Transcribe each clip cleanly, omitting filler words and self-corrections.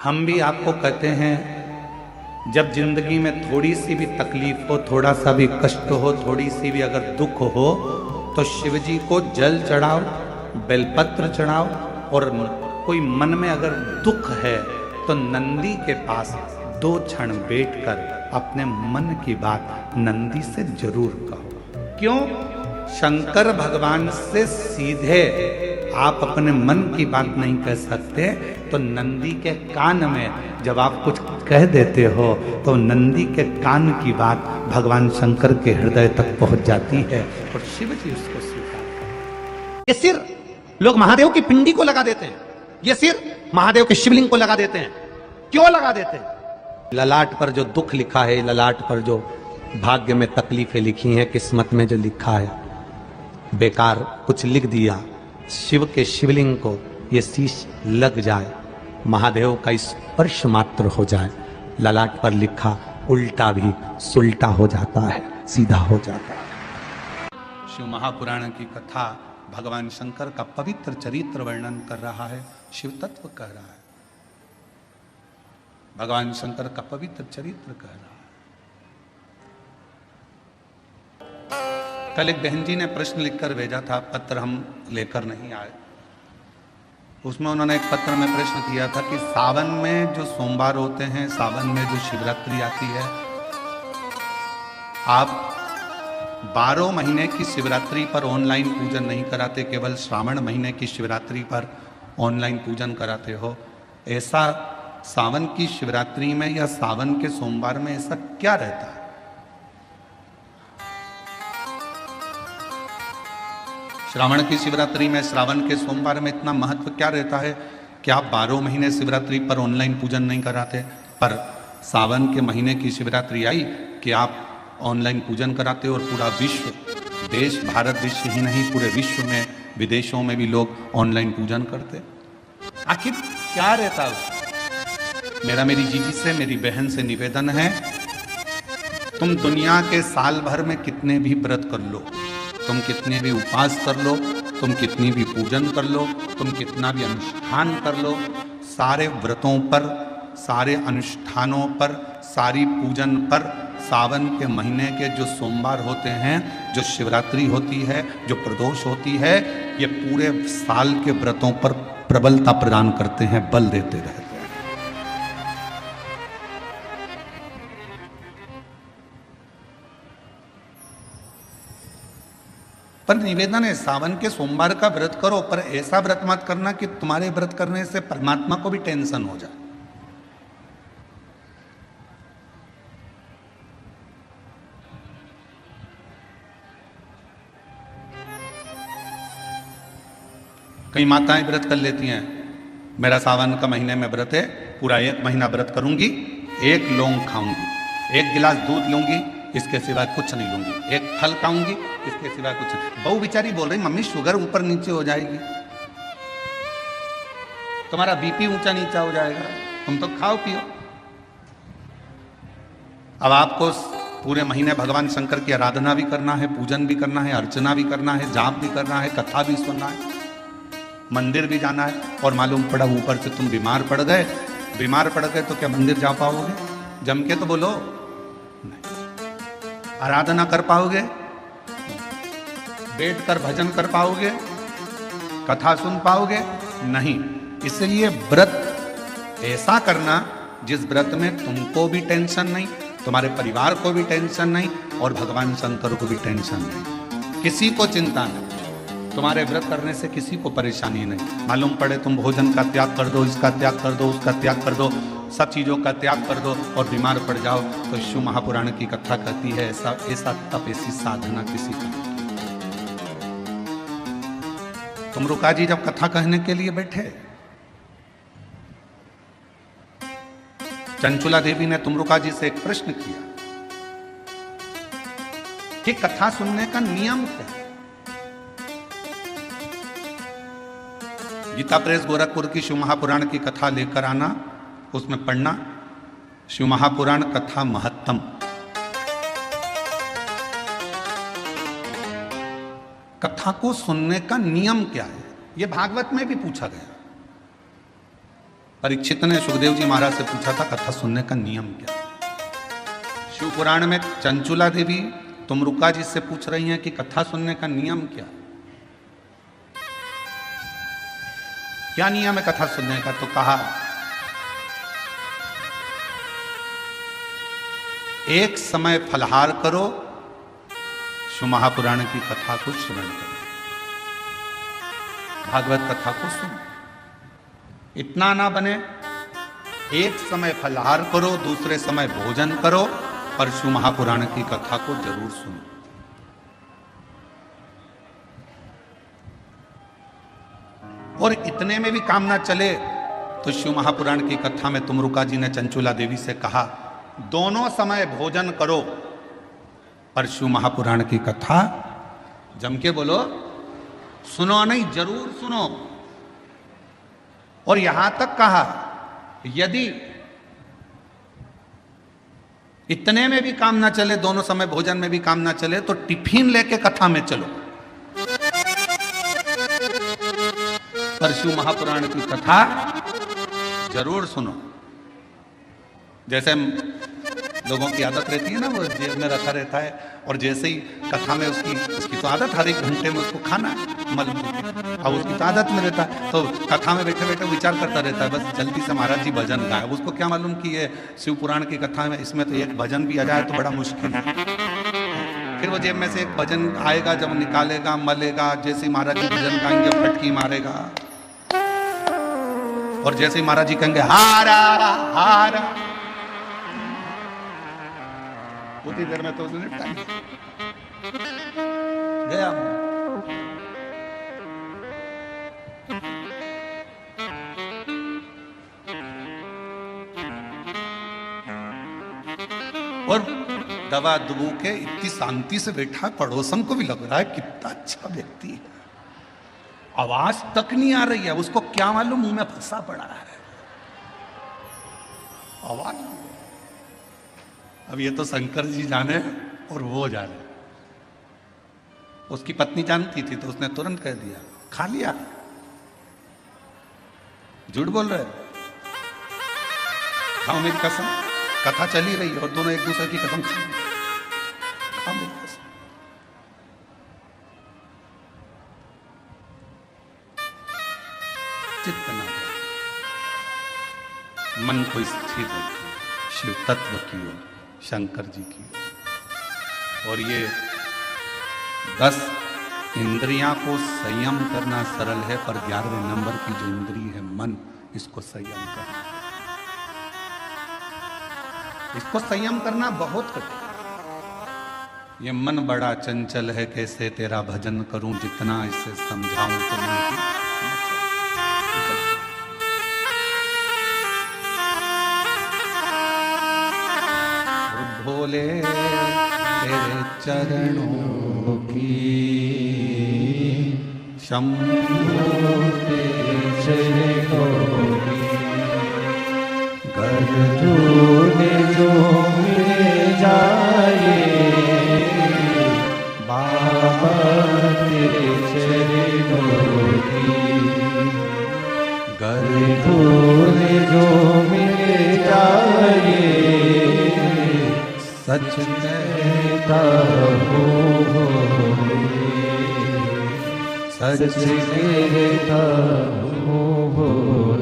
हम भी आपको कहते हैं, जब जिंदगी में थोड़ी सी भी तकलीफ हो, थोड़ा सा भी कष्ट हो, थोड़ी सी भी अगर दुख हो, तो शिव जी को जल चढ़ाओ, बेलपत्र चढ़ाओ। और कोई मन में अगर दुख है तो नंदी के पास 2 क्षण बैठकर अपने मन की बात नंदी से जरूर कहो। क्यों? शंकर भगवान से सीधे आप अपने मन की बात नहीं कह सकते, तो नंदी के कान में जब आप कुछ कह देते हो तो नंदी के कान की बात भगवान शंकर के हृदय तक पहुंच जाती है और शिव जी उसको स्वीकार करते। ये सिर लोग महादेव की पिंडी को लगा देते हैं, ये सिर महादेव के शिवलिंग को लगा देते हैं। क्यों लगा देते हैं? ललाट पर जो दुख लिखा है, ललाट पर जो भाग्य में तकलीफें लिखी हैं, किस्मत में जो लिखा है, बेकार कुछ लिख दिया, शिव के शिवलिंग को ये शीश लग जाए, महादेव का स्पर्श मात्र हो जाए, ललाट पर लिखा उल्टा भी सुल्टा हो जाता है, सीधा हो जाता है। शिव महापुराण की कथा भगवान शंकर का पवित्र चरित्र वर्णन कर रहा है, शिव तत्व कह रहा है, भगवान शंकर का पवित्र चरित्र कह रहा है। कल एक बहन जी ने प्रश्न लिखकर भेजा था, पत्र हम लेकर नहीं आए। उसमें उन्होंने एक पत्र में प्रश्न किया था कि सावन में जो सोमवार होते हैं, सावन में जो शिवरात्रि आती है, आप 12 महीने की शिवरात्रि पर ऑनलाइन पूजन नहीं कराते, केवल श्रावण महीने की शिवरात्रि पर ऑनलाइन पूजन कराते हो। ऐसा सावन की शिवरात्रि में या सावन के सोमवार में ऐसा क्या रहता है? श्रावण की शिवरात्रि में, श्रावण के सोमवार में इतना महत्व क्या रहता है कि आप 12 महीने शिवरात्रि पर ऑनलाइन पूजन नहीं कराते, पर सावन के महीने की शिवरात्रि आई कि आप ऑनलाइन पूजन कराते हो और पूरा विश्व, देश भारत देश ही नहीं पूरे विश्व में, विदेशों में भी लोग ऑनलाइन पूजन करते। आखिर क्या रहता है? मेरा मेरी जीजी से, मेरी बहन से निवेदन है, तुम दुनिया के साल भर में कितने भी व्रत कर लो, तुम कितने भी उपास कर लो, तुम कितनी भी पूजन कर लो, तुम कितना भी अनुष्ठान कर लो, सारे व्रतों पर, सारे अनुष्ठानों पर, सारी पूजन पर, सावन के महीने के जो सोमवार होते हैं, जो शिवरात्रि होती है, जो प्रदोष होती है, ये पूरे साल के व्रतों पर प्रबलता प्रदान करते हैं, बल देते रहते हैं। पर निवेदन है, सावन के सोमवार का व्रत करो, पर ऐसा व्रत मत करना कि तुम्हारे व्रत करने से परमात्मा को भी टेंशन हो जाए। कई माताएं व्रत कर लेती हैं, मेरा सावन का महीने में व्रत है, पूरा 1 महीना व्रत करूंगी, 1 लौंग खाऊंगी, 1 गिलास दूध लूंगी, इसके सिवाय कुछ नहीं लूंगी, 1 फल खाऊंगी, इसके सिवाय कुछ नहीं। बहू बेचारी बोल रही, मम्मी शुगर ऊपर नीचे हो जाएगी, तुम्हारा बीपी ऊंचा नीचा हो जाएगा, तुम तो खाओ पियो। अब आपको पूरे महीने भगवान शंकर की आराधना भी करना है, पूजन भी करना है, अर्चना भी करना है, जाप भी करना है, कथा भी सुनना है, मंदिर भी जाना है, और मालूम पड़ा ऊपर से तुम बीमार पड़ गए। बीमार पड़ गए तो क्या मंदिर जा पाओगे? जम के तो बोलो। नहीं। आराधना कर पाओगे? बैठकर भजन कर पाओगे? कथा सुन पाओगे? नहीं। इसलिए व्रत ऐसा करना जिस व्रत में तुमको भी टेंशन नहीं, तुम्हारे परिवार को भी टेंशन नहीं, और भगवान शंकर को भी टेंशन नहीं, किसी को चिंता नहीं। तुम्हारे व्रत करने से किसी को परेशानी नहीं। मालूम पड़े तुम भोजन का त्याग कर दो, इसका त्याग कर दो, उसका त्याग कर दो, सब चीजों का त्याग कर दो और बीमार पड़ जाओ, तो शिव महापुराण की कथा कहती है ऐसा तप, ऐसी साधना किसी का नहीं। तुमरुका जी जब कथा कहने के लिए बैठे, चंचुला देवी ने तुमरुका जी से एक प्रश्न किया कि कथा सुनने का नियम क्या है? गीता प्रेस गोरखपुर की शिव महापुराण की कथा लेकर आना, उसमें पढ़ना शिव महापुराण कथा महत्तम। कथा को सुनने का नियम क्या है, यह भागवत में भी पूछा गया। परीक्षित ने सुखदेव जी महाराज से पूछा था कथा सुनने का नियम क्या। शिव पुराण में चंचुला देवी तुमरुका जी से पूछ रही हैं कि कथा सुनने का नियम क्या, क्या नियम है कथा सुनने का। तो कहा एक समय फलहार करो, शिव महापुराण की कथा को श्रवण करो, भागवत कथा को सुनो। इतना ना बने, एक समय फलहार करो, दूसरे समय भोजन करो, पर शिव महापुराण की कथा को जरूर सुनो। और इतने में भी काम ना चले तो शिव महापुराण की कथा में तुमरुका जी ने चंचुला देवी से कहा दोनों समय भोजन करो, पर शिव महापुराण की कथा जम के बोलो, सुनो नहीं, जरूर सुनो। और यहां तक कहा यदि इतने में भी काम ना चले, दोनों समय भोजन में भी काम ना चले, तो टिफिन लेके कथा में चलो, पर शिव महापुराण की कथा जरूर सुनो। जैसे लोगों की आदत रहती है ना, वो जेब में रखा रहता है और जैसे ही कथा में उसकी तो आदत हर एक घंटे में उसको खाना है मल, अब उसकी तो आदत में रहता है, तो कथा में बैठे बैठे विचार करता रहता है बस जल्दी से महाराज जी भजन गाए। उसको क्या मालूम कि ये शिव पुराण की कथा में इसमें तो एक भजन भी आ जाए तो बड़ा मुश्किल है। फिर वो जेब में से एक भजन आएगा, जब निकालेगा मलेगा, जैसे ही महाराज जी भजन गाएंगे फटकी मारेगा, और जैसे ही महाराज जी कहेंगे हारा हारा, उतनी देर में तो उसने निपटा गया। और दवा दुबू के इतनी शांति से बैठा, पड़ोसन को भी लग रहा है कितना अच्छा व्यक्ति है, आवाज तक नहीं आ रही है, उसको क्या मालूम मुंह में फंसा पड़ा है आवाज। अब ये तो शंकर जी जाने और वो जाने। उसकी पत्नी जानती थी तो उसने तुरंत कह दिया, खा लिया, झूठ बोल रहे, खाओ मेरी कसम, कथा चली रही है और दोनों एक दूसरे की कसम खा मेरी कसम। चित्त न मन को स्थिर रखिए शिव तत्व की ओर, शंकर जी की। और ये 10 इंद्रियां को संयम करना सरल है, पर 11वें नंबर की जो इंद्रिय है मन, इसको संयम करना, इसको संयम करना बहुत कठिन। ये मन बड़ा चंचल है, कैसे तेरा भजन करूं, जितना इसे समझाऊं तो नहीं। भोले तेरे चरणों की शंभो तेरे चरणों की, कर जोड़े जो मिले जाए बाबा तेरे चरणों की, कर जोड़े जो मिले जाए सच कहता हूँ, सच कहता हूँ,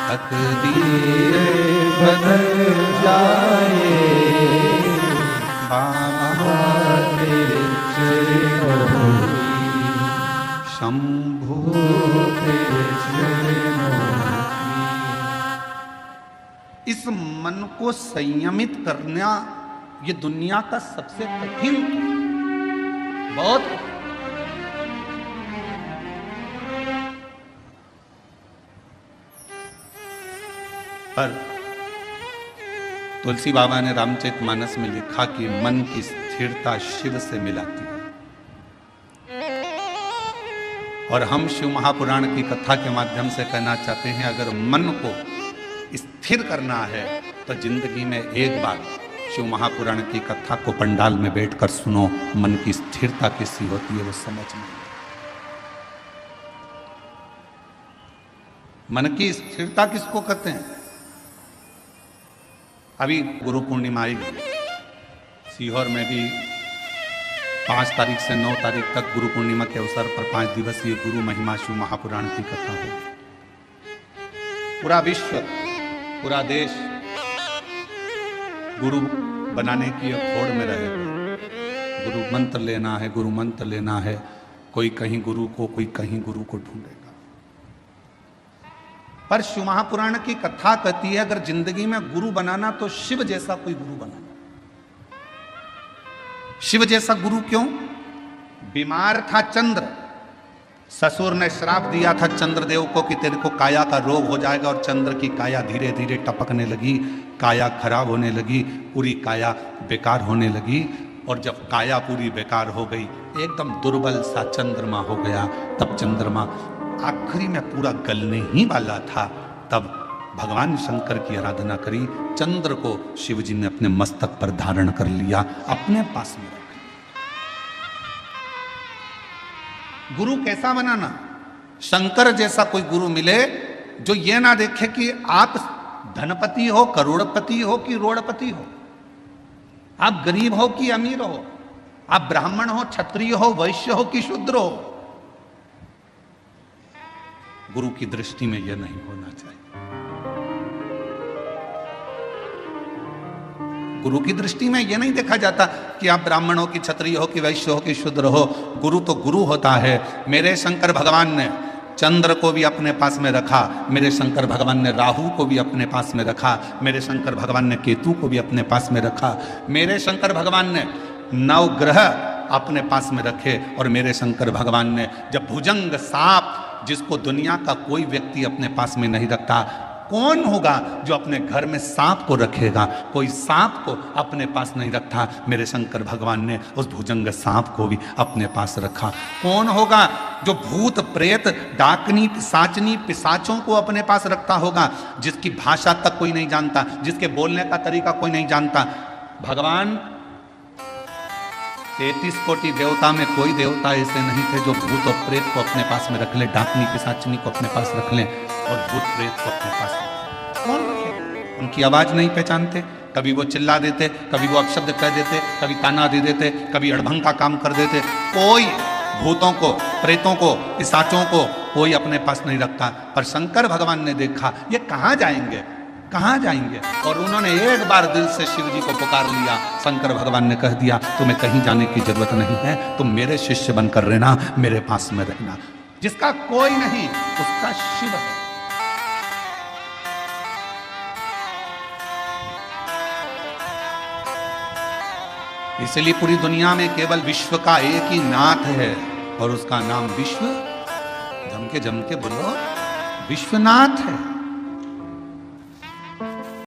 तकदीर बदल जाए बाबा तेरे चरणों की, शंभो तेरे चरणों की। इस मन को संयमित करना ये दुनिया का सबसे कठिन, बहुत पर तुलसी बाबा ने रामचरितमानस में लिखा कि मन की स्थिरता शिव से मिलाती है। और हम शिव महापुराण की कथा के माध्यम से कहना चाहते हैं, अगर मन को स्थिर करना है तो जिंदगी में एक बार शिव महापुराण की कथा को पंडाल में बैठकर सुनो, मन की स्थिरता कैसी होती है वो समझ में। मन की स्थिरता किसको कहते हैं? अभी गुरु पूर्णिमा आएगी, सीहोर में भी 5 तारीख से 9 तारीख तक गुरु पूर्णिमा के अवसर पर 5 दिवसीय गुरु महिमा शिव महापुराण की कथा होगी। पूरा विश्व, पूरा देश गुरु बनाने की होड़ में रहेगा। गुरु मंत्र लेना है, गुरु मंत्र लेना है। कोई कहीं गुरु को, कोई कहीं गुरु को ढूंढेगा। पर शिव महापुराण की कथा कहती है अगर जिंदगी में गुरु बनाना तो शिव जैसा कोई गुरु बनाना। शिव जैसा गुरु क्यों? बीमार था चंद्र, ससुर ने श्राप दिया था चंद्रदेव को कि तेरे को काया का रोग हो जाएगा, और चंद्र की काया धीरे धीरे टपकने लगी, काया खराब होने लगी, पूरी काया बेकार होने लगी। और जब काया पूरी बेकार हो गई, एकदम दुर्बल सा चंद्रमा हो गया, तब चंद्रमा आखिरी में पूरा गलने ही वाला था, तब भगवान शंकर की आराधना करी। चंद्र को शिवजी ने अपने मस्तक पर धारण कर लिया, अपने पास में रख लिया। गुरु कैसा बनाना? शंकर जैसा कोई गुरु मिले जो ये ना देखे कि आप धनपति हो, करोड़पति हो कि रोड़पति हो, आप गरीब हो कि अमीर हो, आप ब्राह्मण हो, क्षत्रिय हो, वैश्य हो कि शूद्र हो। गुरु की दृष्टि में यह नहीं होना चाहिए। गुरु की दृष्टि में यह नहीं देखा जाता कि आप ब्राह्मण हो कि क्षत्रिय हो कि वैश्य हो कि शूद्र हो। गुरु तो गुरु होता है। मेरे शंकर भगवान ने चंद्र को भी अपने पास में रखा, मेरे शंकर भगवान ने राहु को भी अपने पास में रखा, मेरे शंकर भगवान ने केतु को भी अपने पास में रखा, मेरे शंकर भगवान ने 9 ग्रह अपने पास में रखे, और मेरे शंकर भगवान ने जब भुजंग सांप, जिसको दुनिया का कोई व्यक्ति अपने पास में नहीं रखता, कौन होगा जो अपने घर में सांप को रखेगा? कोई सांप को अपने पास नहीं रखता, मेरे शंकर भगवान ने उस भुजंग सांप को भी अपने पास रखा। कौन होगा जो भूत प्रेत डाकनी पिशाचनी पिशाचों को अपने पास रखता होगा, जिसकी भाषा तक कोई नहीं जानता, जिसके बोलने का तरीका कोई नहीं जानता? भगवान 33 कोटि देवता में कोई देवता ऐसे नहीं थे जो भूत और प्रेत को अपने पास में रख ले, डाकनी पिशाचनी को अपने पास रख ले और भूत प्रेत को अपने पास रख। कौन रखे? उनकी आवाज नहीं पहचानते, कभी वो चिल्ला देते, कभी वो अपशब्द कह देते, कभी ताना दे देते, कभी अड़भंग का काम कर देते। कोई भूतों को, प्रेतों को, पिशाचों को कोई अपने पास नहीं रखता। पर शंकर भगवान ने देखा ये कहाँ जाएंगे, कहाँ जाएंगे, और उन्होंने एक बार दिल से शिव जी को पुकार लिया। शंकर भगवान ने कह दिया तुम्हें कहीं जाने की जरूरत नहीं है, तुम मेरे शिष्य बनकर रहना, मेरे पास में रहना। जिसका कोई नहीं उसका शिव है। इसलिए पूरी दुनिया में केवल विश्व का एक ही नाथ है, और उसका नाम विश्व, जम के बोलो, विश्वनाथ है।